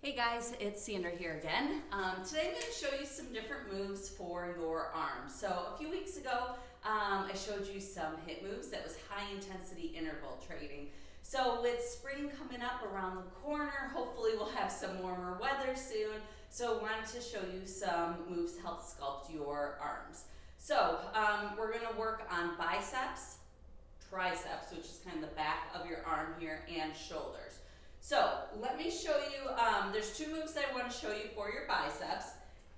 Hey guys, it's Sandra here again. Today I'm going to show you some different moves for your arms. So a few weeks ago, I showed you some hip moves. That was high intensity interval training. So with spring coming up around the corner, hopefully we'll have some warmer weather soon. So I wanted to show you some moves to help sculpt your arms. So we're going to work on biceps, triceps, which is kind of the back of your arm here, and shoulders. So let me show you, there's two moves that I want to show you for your biceps,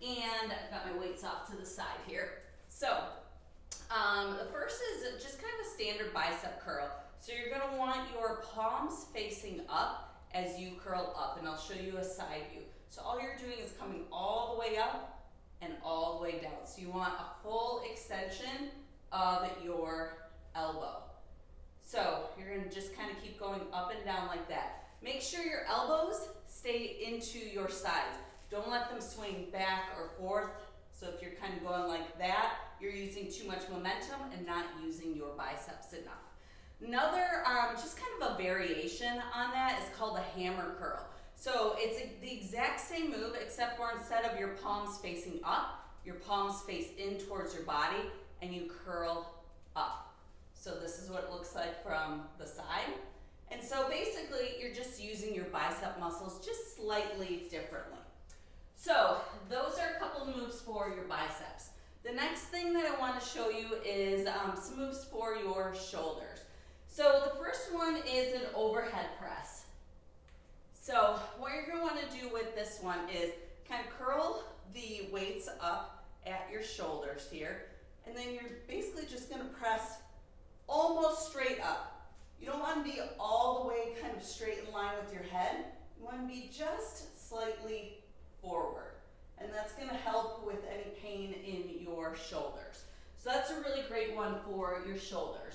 and I've got my weights off to the side here. So the first is just kind of a standard bicep curl. So you're going to want your palms facing up as you curl up, and I'll show you a side view. So all you're doing is coming all the way up and all the way down. So you want a full extension of your elbow. So you're going to just kind of keep going up and down like that. Make sure your elbows stay into your sides. Don't let them swing back or forth. So if you're kind of going like that, you're using too much momentum and not using your biceps enough. Another, just kind of a variation on that is called a hammer curl. So it's the exact same move, except for instead of your palms facing up, your palms face in towards your body and you curl up. So this is what it looks like from the side. And so basically, you're just using your bicep muscles just slightly differently. So those are a couple of moves for your biceps. The next thing that I want to show you is some moves for your shoulders. So the first one is an overhead press. So what you're going to want to do with this one is kind of curl the weights up at your shoulders here, and then you're basically just going to press almost straight up. You don't want to be all the way kind of straight in line with your head. You want to be just slightly forward. And that's going to help with any pain in your shoulders. So that's a really great one for your shoulders.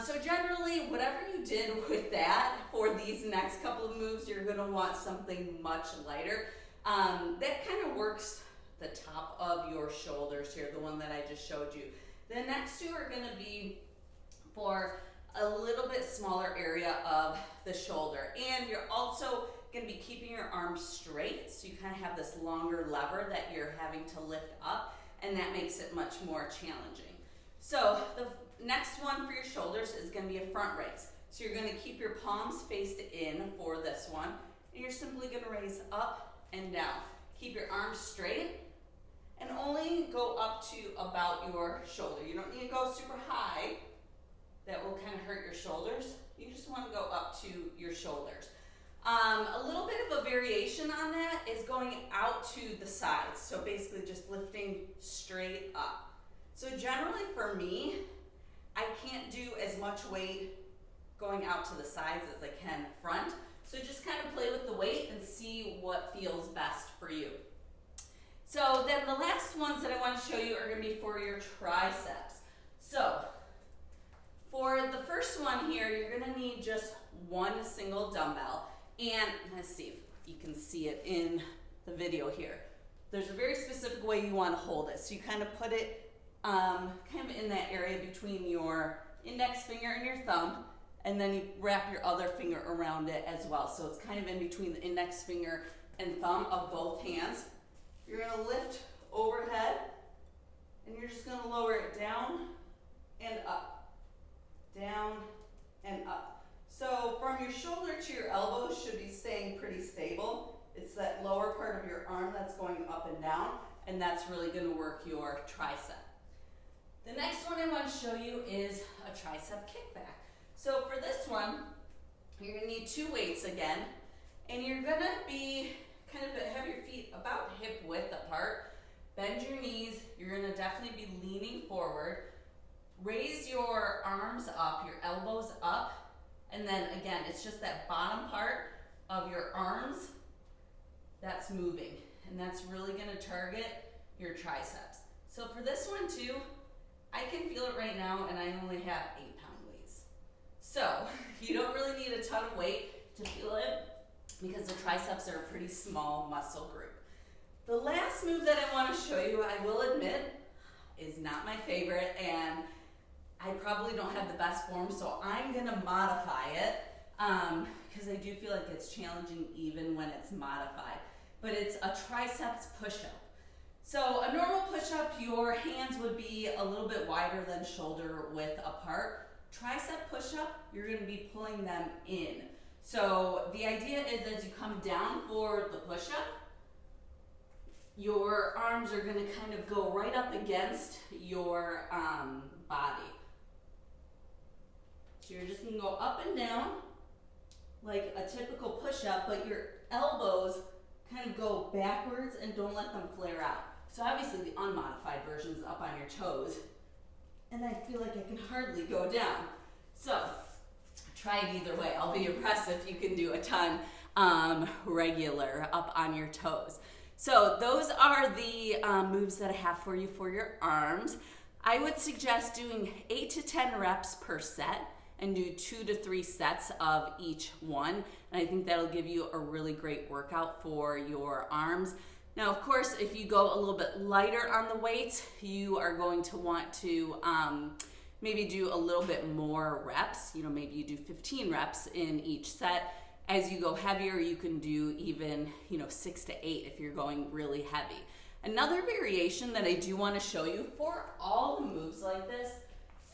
So generally, whatever you did with that for these next couple of moves, you're going to want something much lighter. That kind of works the top of your shoulders here, the one that I just showed you. The next two are going to be for a little bit smaller area of the shoulder, and you're also going to be keeping your arms straight, so you kind of have this longer lever that you're having to lift up, and that makes it much more challenging. So the next one for your shoulders is going to be a front raise. So you're going to keep your palms faced in for this one, and you're simply going to raise up and down. Keep your arms straight and only go up to about your shoulder. You don't need to go super high. That will kind of hurt your shoulders. You just want to go up to your shoulders. A little bit of a variation on that is going out to the sides. So basically just lifting straight up. So generally for me, I can't do as much weight going out to the sides as I can front. So just kind of play with the weight and see what feels best for you. So then the last ones that I want to show you are going to be for your triceps. So for the first one here, you're going to need just one single dumbbell. And let's see if you can see it in the video here. There's a very specific way you want to hold it. So you kind of put it kind of in that area between your index finger and your thumb, and then you wrap your other finger around it as well. So it's kind of in between the index finger and thumb of both hands. You're going to lift overhead, and you're just going to lower it down and up. Down and up. So from your shoulder to your elbow should be staying pretty stable. It's that lower part of your arm that's going up and down, and that's really going to work your tricep. The next one I want to show you is a tricep kickback. So for this one, you're going to need two weights again, and you're going to be kind of have your feet about hip width apart. Bend your knees. You're going to definitely be leaning forward. Raise your arms up, your elbows up, and then again, it's just that bottom part of your arms that's moving, and that's really going to target your triceps. So for this one too, I can feel it right now, and I only have 8-pound weights. So you don't really need a ton of weight to feel it because the triceps are a pretty small muscle group. The last move that I want to show you, I will admit, is not my favorite, and I probably don't have the best form, so I'm going to modify it because I do feel like it's challenging even when it's modified. But it's a triceps push-up. So a normal push-up, your hands would be a little bit wider than shoulder width apart. Tricep push-up, you're going to be pulling them in. So the idea is as you come down for the push-up, your arms are going to kind of go right up against your body. So you're just going to go up and down like a typical push-up, but your elbows kind of go backwards and don't let them flare out. So obviously the unmodified version is up on your toes, and I feel like I can hardly go down. So try it either way. I'll be impressed if you can do a ton regular up on your toes. So those are the moves that I have for you for your arms. I would suggest doing 8 to 10 reps per set and do 2 to 3 sets of each one. And I think that'll give you a really great workout for your arms. Now, of course, if you go a little bit lighter on the weights, you are going to want to maybe do a little bit more reps. You know, maybe you do 15 reps in each set. As you go heavier, you can do even, 6 to 8 if you're going really heavy. Another variation that I do want to show you for all the moves like this,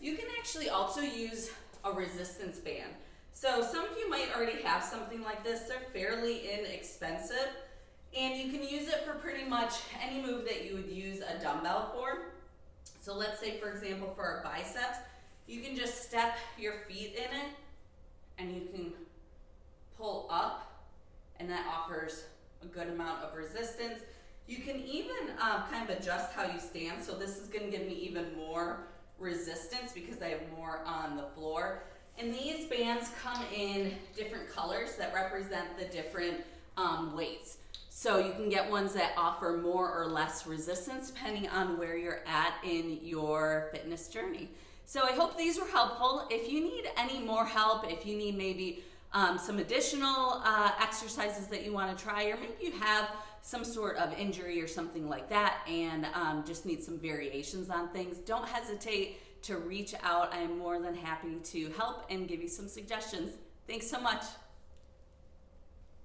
you can actually also use a resistance band. So some of you might already have something like this. They're fairly inexpensive, and you can use it for pretty much any move that you would use a dumbbell for. So let's say, for example, for our biceps, you can just step your feet in it, and you can pull up, and that offers a good amount of resistance. You can even kind of adjust how you stand. So this is going to give me even more resistance because I have more on the floor. And these bands come in different colors that represent the different weights. So you can get ones that offer more or less resistance depending on where you're at in your fitness journey. So I hope these were helpful. If you need any more help, if you need maybe some additional exercises that you want to try, or maybe you have some sort of injury or something like that and just need some variations on things, don't hesitate to reach out. I am more than happy to help and give you some suggestions. Thanks so much.